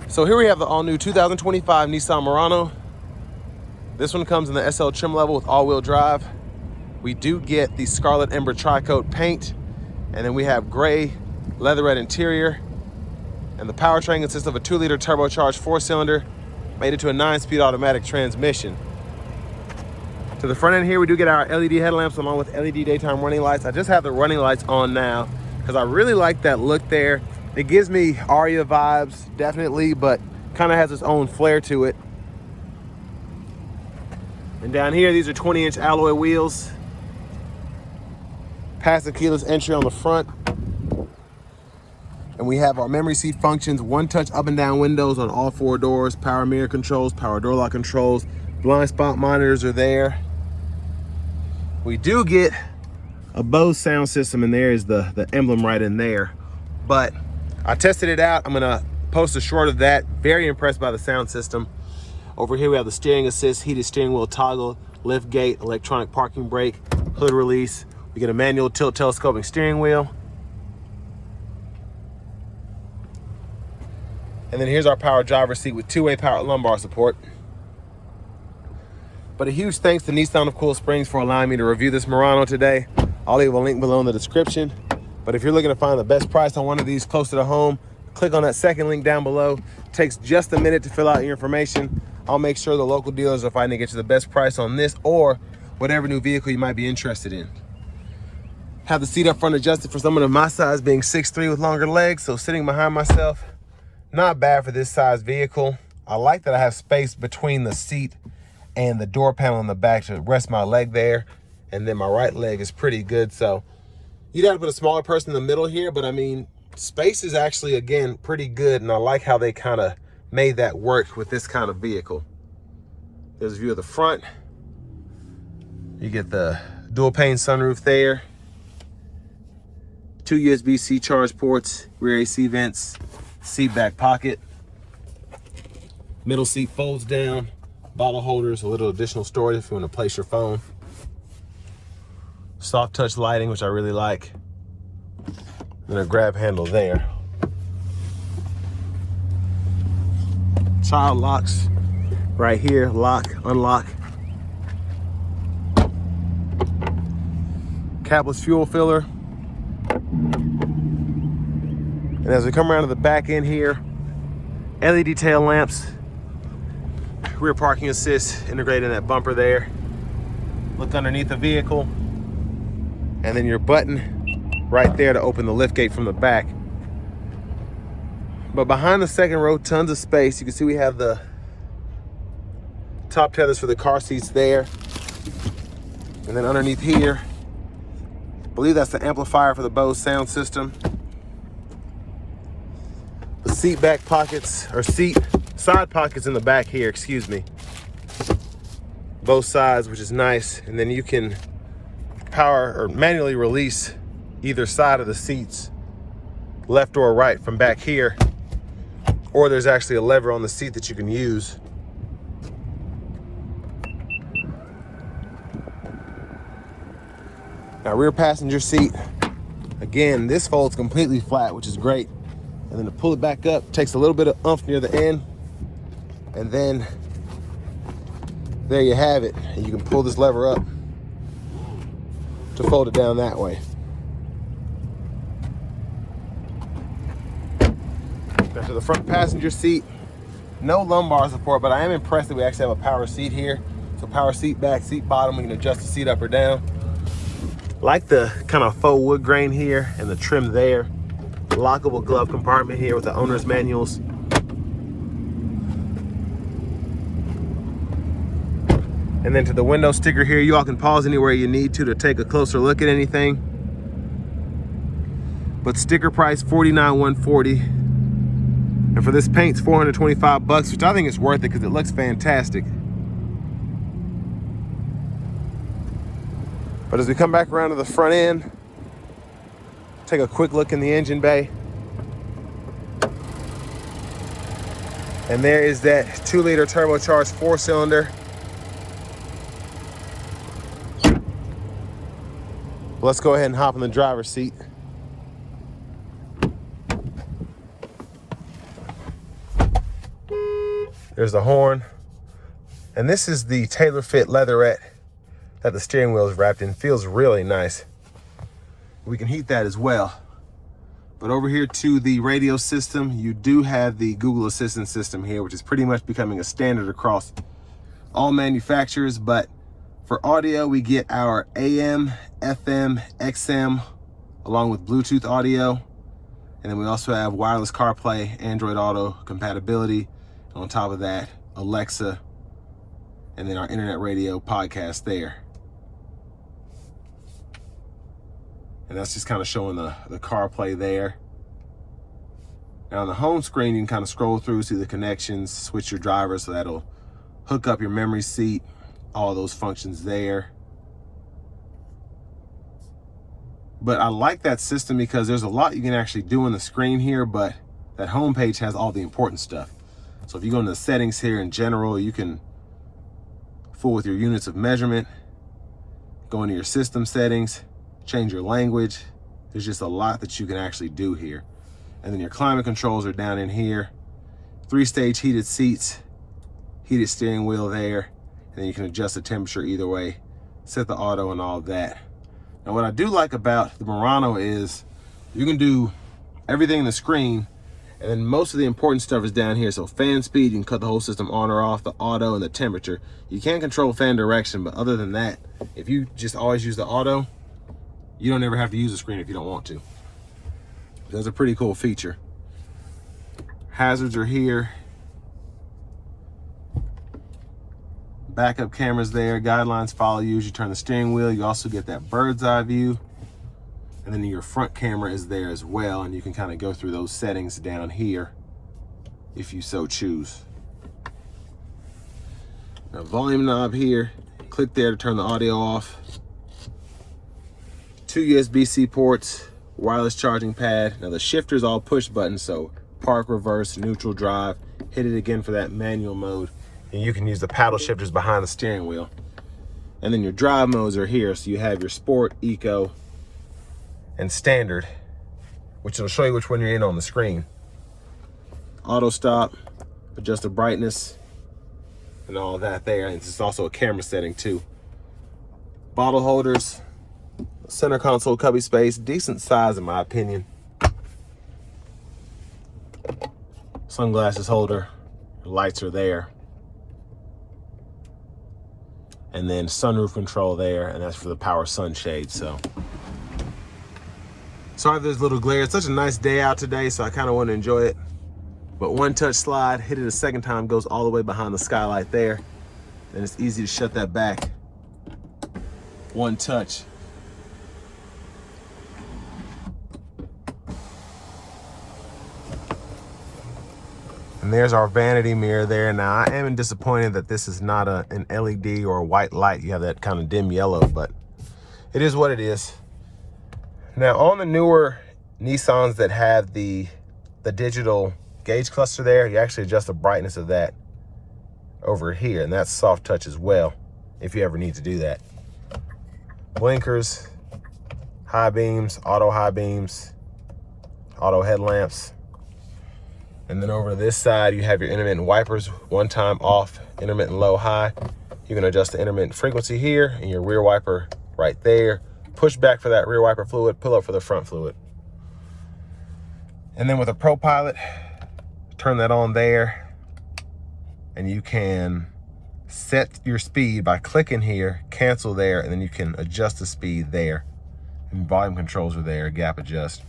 So here we have the all-new 2025 Nissan Murano. This one comes in the SL trim level with all-wheel drive. We do get the Scarlet Ember tri-coat paint, and then we have gray leatherette interior. And the powertrain consists of a 2-liter turbocharged 4-cylinder made into a 9-speed automatic transmission. To the front end here, we do get our LED headlamps along with LED daytime running lights. I just have the running lights on now because I really like that look there. It gives me Aria vibes, definitely, but kind of has its own flair to it. And down here, these are 20-inch alloy wheels. Passive keyless entry on the front. And we have our memory seat functions, one-touch up and down windows on all 4 doors, power mirror controls, power door lock controls, blind spot monitors are there. We do get a Bose sound system, and there is the emblem right in there. But I tested it out. I'm gonna post a short of that. Very impressed by the sound system. Over here we have the steering assist, heated steering wheel toggle, lift gate, electronic parking brake, hood release. We get a manual tilt telescoping steering wheel. And then here's our power driver's seat with 2-way power lumbar support. But a huge thanks to Nissan of Cool Springs for allowing me to review this Murano today. I'll leave a link below in the description. But if you're looking to find the best price on one of these closer to home, click on that second link down below. It takes just a minute to fill out your information. I'll make sure the local dealers are fighting to get you the best price on this or whatever new vehicle you might be interested in. Have the seat up front adjusted for someone of my size, being 6'3" with longer legs, so sitting behind myself, not bad for this size vehicle. I like that I have space between the seat and the door panel in the back to rest my leg there. And then my right leg is pretty good. So you'd have to put a smaller person in the middle here, but I mean, space is actually, again, pretty good. And I like how they kind of made that work with this kind of vehicle. There's a view of the front. You get the dual pane sunroof there. 2 USB-C charge ports, rear AC vents, seat back pocket. Middle seat folds down. Bottle holders, a little additional storage if you want to place your phone. Soft touch lighting, which I really like. And a grab handle there. Child locks right here, lock, unlock. Capless fuel filler. And as we come around to the back end here, LED tail lamps. Rear parking assist integrated in that bumper there. Look underneath the vehicle. And then your button right there to open the lift gate from the back. But behind the second row, tons of space. You can see we have the top tethers for the car seats there. And then underneath here, I believe that's the amplifier for the Bose sound system. The seat back pockets, or side pockets in the back here, excuse me. Both sides, which is nice. And then you can power or manually release either side of the seats, left or right, from back here. Or there's actually a lever on the seat that you can use. Now, rear passenger seat, again, this folds completely flat, which is great. And then to pull it back up, takes a little bit of oomph near the end. And then there you have it. And you can pull this lever up to fold it down that way. Now to the front passenger seat, no lumbar support, but I am impressed that we actually have a power seat here. So power seat back, seat bottom, we can adjust the seat up or down. Like the kind of faux wood grain here and the trim there. Lockable glove compartment here with the owner's manuals. And then to the window sticker here, you all can pause anywhere you need to take a closer look at anything. But sticker price $49,140. And for this paint, it's $425, which I think is worth it because it looks fantastic. But as we come back around to the front end, take a quick look in the engine bay. And there is that 2-liter turbocharged 4-cylinder. Let's go ahead and hop in the driver's seat. There's the horn. And this is the tailor fit leatherette that the steering wheel is wrapped in. Feels really nice. We can heat that as well. But over here to the radio system, you do have the Google Assistant system here, which is pretty much becoming a standard across all manufacturers. But for audio, we get our AM, FM, XM, along with Bluetooth audio. And then we also have wireless CarPlay, Android Auto compatibility. And on top of that, Alexa, and then our internet radio podcast there. And that's just kind of showing the CarPlay there. Now on the home screen, you can kind of scroll through, see the connections, switch your driver, so that'll hook up your memory seat, all those functions there. But I like that system because there's a lot you can actually do on the screen here, but that home page has all the important stuff. So if you go into the settings here in general, you can fool with your units of measurement, go into your system settings, change your language. There's just a lot that you can actually do here. And then your climate controls are down in here. 3-stage heated seats, heated steering wheel there. And then you can adjust the temperature either way, set the auto and all of that. Now what I do like about the Murano is you can do everything in the screen, and then most of the important stuff is down here. So fan speed, you can cut the whole system on or off, the auto and the temperature. You can't control fan direction, but other than that, if you just always use the auto, you don't ever have to use the screen if you don't want to. That's a pretty cool feature. Hazards are here. Backup cameras there, guidelines follow you as you turn the steering wheel. You also get that bird's eye view. And then your front camera is there as well, and you can kind of go through those settings down here if you so choose. Now volume knob here, click there to turn the audio off. 2 USB-C ports, wireless charging pad. Now the shifter's all push buttons, so park, reverse, neutral, drive. Hit it again for that manual mode. And you can use the paddle shifters behind the steering wheel. And then your drive modes are here. So you have your sport, eco, and standard, which will show you which one you're in on the screen. Auto stop, adjust the brightness, and all that there. And it's also a camera setting too. Bottle holders, center console cubby space, decent size in my opinion. Sunglasses holder, lights are there. And then sunroof control there, and that's for the power sunshade. So sorry if there's a little glare. It's such a nice day out today, so I kind of want to enjoy it. But one touch slide, hit it a second time, goes all the way behind the skylight there. Then it's easy to shut that back. One touch. And there's our vanity mirror there. Now I am disappointed that this is not an LED or a white light. You have that kind of dim yellow, but it is what it is. Now on the newer Nissans that have the digital gauge cluster there, you actually adjust the brightness of that over here, and that's soft touch as well, if you ever need to do that. Blinkers, high beams, auto headlamps. And then over to this side, you have your intermittent wipers, one time off, intermittent low, high. You can adjust the intermittent frequency here, and your rear wiper right there. Push back for that rear wiper fluid, pull up for the front fluid. And then with a Pro Pilot, turn that on there, and you can set your speed by clicking here, cancel there, and then you can adjust the speed there. And volume controls are there, gap adjust.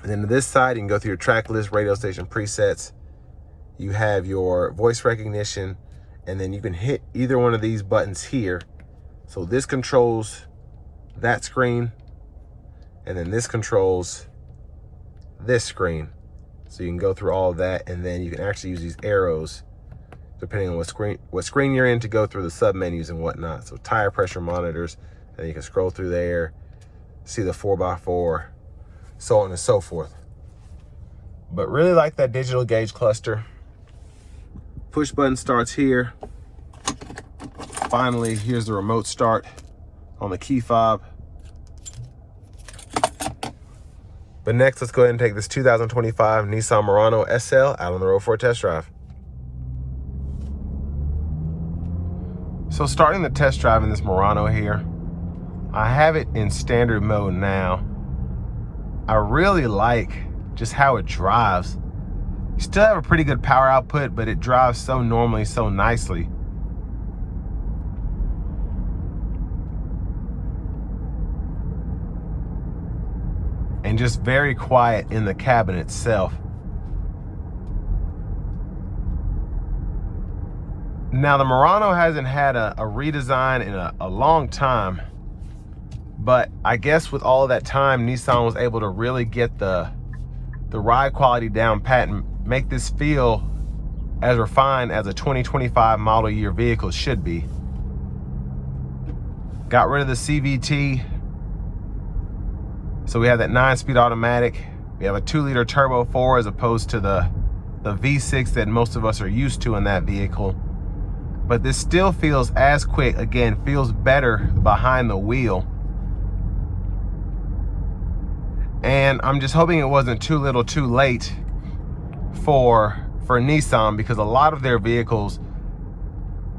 And then to this side, you can go through your track list, radio station presets. You have your voice recognition, and then you can hit either one of these buttons here. So this controls that screen, and then this controls this screen. So you can go through all of that, and then you can actually use these arrows depending on what screen you're in to go through the sub menus and whatnot. So tire pressure monitors, and you can scroll through there, see the 4x4, so on and so forth. But really like that digital gauge cluster. Push button starts here. Finally, here's the remote start on the key fob. But next, let's go ahead and take this 2025 Nissan Murano SL out on the road for a test drive. So starting the test drive in this Murano here, I have it in standard mode now. I really like just how it drives. You still have a pretty good power output, but it drives so normally, so nicely. And just very quiet in the cabin itself. Now the Murano hasn't had a redesign in a long time, but I guess with all of that time, Nissan was able to really get the ride quality down pat and make this feel as refined as a 2025 model year vehicle should be. Got rid of the CVT, so we have that 9-speed automatic. We have a 2-liter turbo 4 as opposed to the V6 that most of us are used to in that vehicle. But this still feels as quick, again, feels better behind the wheel. And I'm just hoping it wasn't too little too late for Nissan, because a lot of their vehicles,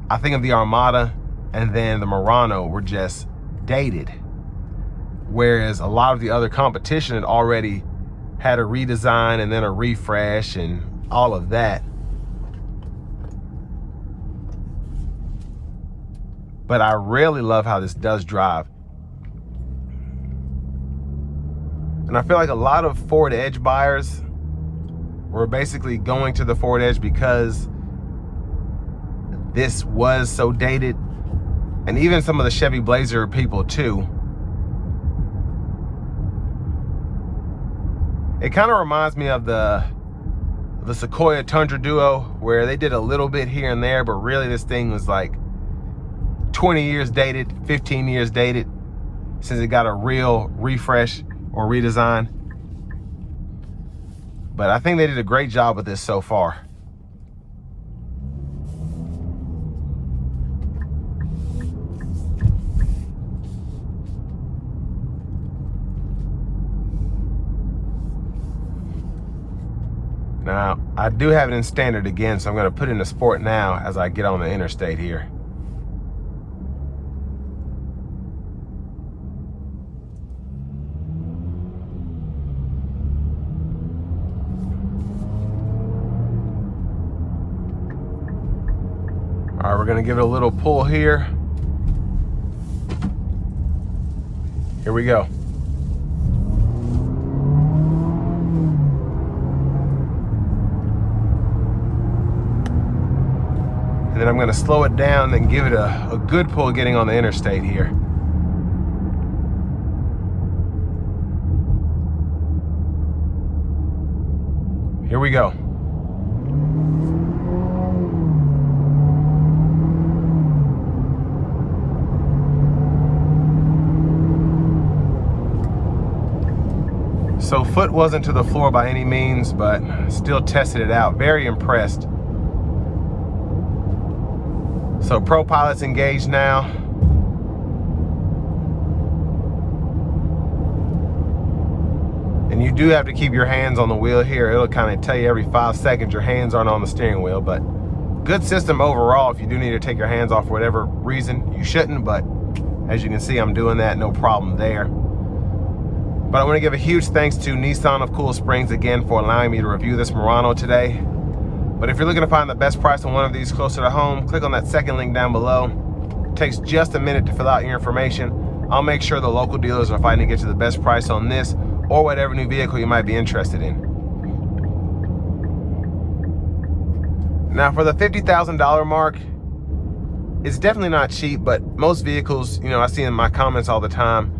I think of the Armada and then the Murano, were just dated. Whereas a lot of the other competition had already had a redesign and then a refresh and all of that. But I really love how this does drive. And I feel like a lot of Ford Edge buyers were basically going to the Ford Edge because this was so dated. And even some of the Chevy Blazer people too. It kind of reminds me of the Sequoia Tundra Duo, where they did a little bit here and there, but really this thing was like 20 years dated, 15 years dated, since it got a real refresh or redesign. But I think they did a great job with this so far. Now, I do have it in standard again, so I'm going to put it in the sport now as I get on the interstate here. All right, we're going to give it a little pull here. Here we go. And then I'm going to slow it down and give it a good pull getting on the interstate here. Here we go. So foot wasn't to the floor by any means, but still tested it out. Very impressed. So Pro Pilot's engaged now. And you do have to keep your hands on the wheel here. It'll kind of tell you every 5 seconds your hands aren't on the steering wheel, but good system overall. If you do need to take your hands off for whatever reason, you shouldn't, but as you can see, I'm doing that, no problem there. But I want to give a huge thanks to Nissan of Cool Springs again for allowing me to review this Murano today. But if you're looking to find the best price on one of these closer to home, click on that second link down below. It takes just a minute to fill out your information. I'll make sure the local dealers are fighting to get you the best price on this or whatever new vehicle you might be interested in. Now for the $50,000 mark, it's definitely not cheap, but most vehicles, you know, I see in my comments all the time,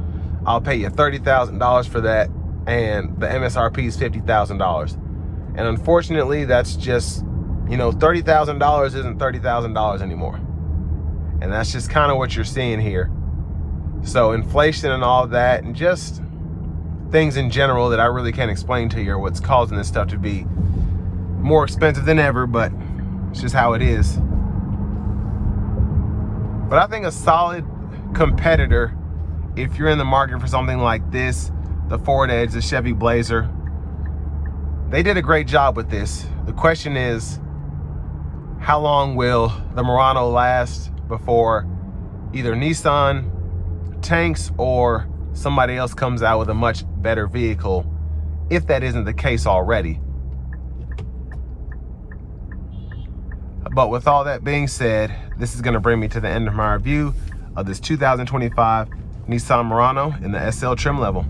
I'll pay you $30,000 for that, and the MSRP is $50,000. And unfortunately, that's just, you know, $30,000 isn't $30,000 anymore. And that's just kind of what you're seeing here. So inflation and all of that, and just things in general that I really can't explain to you are what's causing this stuff to be more expensive than ever, but it's just how it is. But I think a solid competitor, if you're in the market for something like this, the Ford Edge, the Chevy Blazer, they did a great job with this. The question is, how long will the Murano last? before either Nissan tanks or somebody else comes out with a much better vehicle, if that isn't the case already. But with all that being said, this is going to bring me to the end of my review of this 2025 Nissan Murano in the SL trim level.